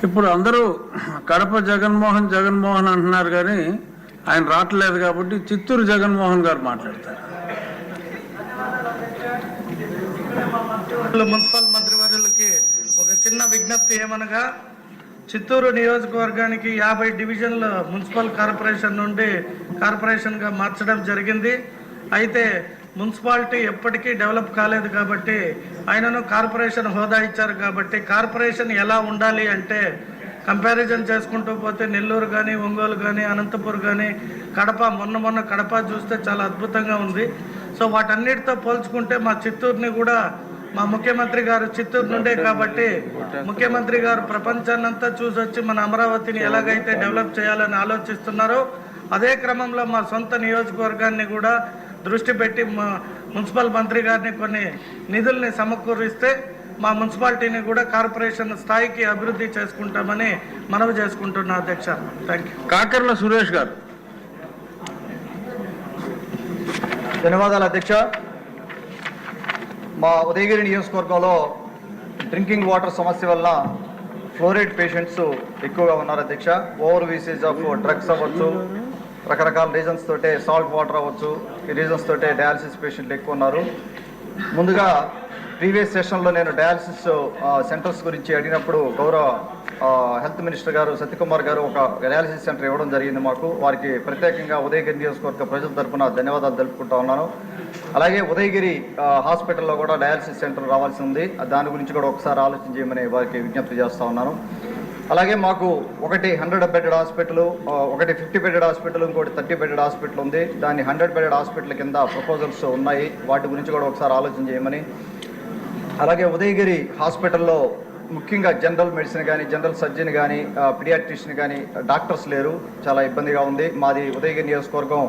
ఇప్పుడు అందరూ కడప జగన్మోహన్ జగన్మోహన్ అంటున్నారు కానీ ఆయన రావట్లేదు కాబట్టి చిత్తూరు జగన్మోహన్ గారు మాట్లాడతారు. మున్సిపల్ మంత్రివర్యులకి ఒక చిన్న విజ్ఞప్తి ఏమనగా, చిత్తూరు నియోజకవర్గానికి 50 డివిజన్ల మున్సిపల్ కార్పొరేషన్ నుండి కార్పొరేషన్గా మార్చడం జరిగింది. అయితే మున్సిపాలిటీ ఎప్పటికీ డెవలప్ కాలేదు కాబట్టి ఆయనను కార్పొరేషన్ హోదా ఇచ్చారు. కాబట్టి కార్పొరేషన్ ఎలా ఉండాలి అంటే, కంపారిజన్ చేసుకుంటూ పోతే నెల్లూరు కానీ, ఒంగోలు కానీ, అనంతపూర్ కానీ, కడప మొన్న కడప చూస్తే చాలా అద్భుతంగా ఉంది. సో వాటన్నిటితో పోల్చుకుంటే మా చిత్తూరుని కూడా, మా ముఖ్యమంత్రి గారు చిత్తూరు నుండే కాబట్టి ముఖ్యమంత్రి గారు ప్రపంచాన్నంతా చూసొచ్చి మన అమరావతిని ఎలాగైతే డెవలప్ చేయాలని ఆలోచిస్తున్నారో, అదే క్రమంలో మా సొంత నియోజకవర్గాన్ని కూడా దృష్టి పెట్టి మా మున్సిపల్ మంత్రి గారిని కొన్ని నిధుల్ని సమకూరిస్తే మా మున్సిపాలిటీని కూడా కార్పొరేషన్ స్థాయికి అభివృద్ధి చేసుకుంటామని మనవి చేసుకుంటున్నా అధ్యక్ష. Thank you. కాకర్ల సురేష్ గారు. ధన్యవాదాలు అధ్యక్ష. మా ఉదయగిరి నియోజకవర్గంలో డ్రింకింగ్ వాటర్ సమస్య వల్ల ఫ్లోరైడ్ పేషెంట్స్ ఎక్కువగా ఉన్నారు అధ్యక్ష. ఓవర్ యూసేజ్ ఆఫ్ డ్రగ్స్ అవ్వచ్చు, రకరకాల రీజన్స్ తోటే, సాల్ట్ వాటర్ అవ్వచ్చు, ఈ రీజన్స్ తోటే డయాలసిస్ పేషెంట్లు ఎక్కువ ఉన్నారు. ముందుగా ప్రీవియస్ సెషన్లో నేను డయాలసిస్ సెంటర్స్ గురించి అడిగినప్పుడు గౌరవ హెల్త్ మినిస్టర్ గారు సత్యకుమార్ గారు ఒక డయాలసిస్ సెంటర్ ఇవ్వడం జరిగింది మాకు. వారికి ప్రత్యేకంగా ఉదయగిరి నియోజకవర్గ ప్రజల తరఫున ధన్యవాదాలు తెలుపుకుంటా ఉన్నాను. అలాగే ఉదయగిరి హాస్పిటల్లో కూడా డయాలసిస్ సెంటర్ రావాల్సి ఉంది. దాని గురించి కూడా ఒకసారి ఆలోచన చేయమని వారికి విజ్ఞప్తి చేస్తూ ఉన్నాను. అలాగే మాకు ఒకటి 100 బెడెడ్ హాస్పిటల్, ఒకటి 50 బెడెడ్ హాస్పిటల్, ఇంకోటి 30 బెడెడ్ హాస్పిటల్ ఉంది. దాన్ని 100 బెడెడ్ హాస్పిటల్ కింద ప్రపోజల్స్ ఉన్నాయి. వాటి గురించి కూడా ఒకసారి ఆలోచన చేయమని. అలాగే ఉదయగిరి హాస్పిటల్లో ముఖ్యంగా జనరల్ మెడిసిన్ కానీ, జనరల్ సర్జన్ కానీ, పీడియాట్రిషియన్ కానీ డాక్టర్స్ లేరు. చాలా ఇబ్బందిగా ఉంది. మాది ఉదయగిరి నియోజకవర్గం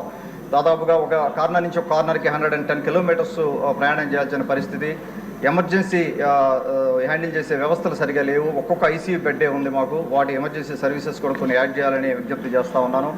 దాదాపుగా ఒక కార్నర్ నుంచి ఒక కార్నర్కి 110 కిలోమీటర్స్ ప్రయాణం చేయాల్సిన పరిస్థితి. ఎమర్జెన్సీ హ్యాండిల్ చేసే వ్యవస్థలు సరిగా లేవు. ఒక్కొక్క ఐసీయూ బెడ్డే ఉంది మాకు. వాటి ఎమర్జెన్సీ సర్వీసెస్ కూడా కొన్ని యాడ్ చేయాలని విజ్ఞప్తి చేస్తూ ఉన్నాను.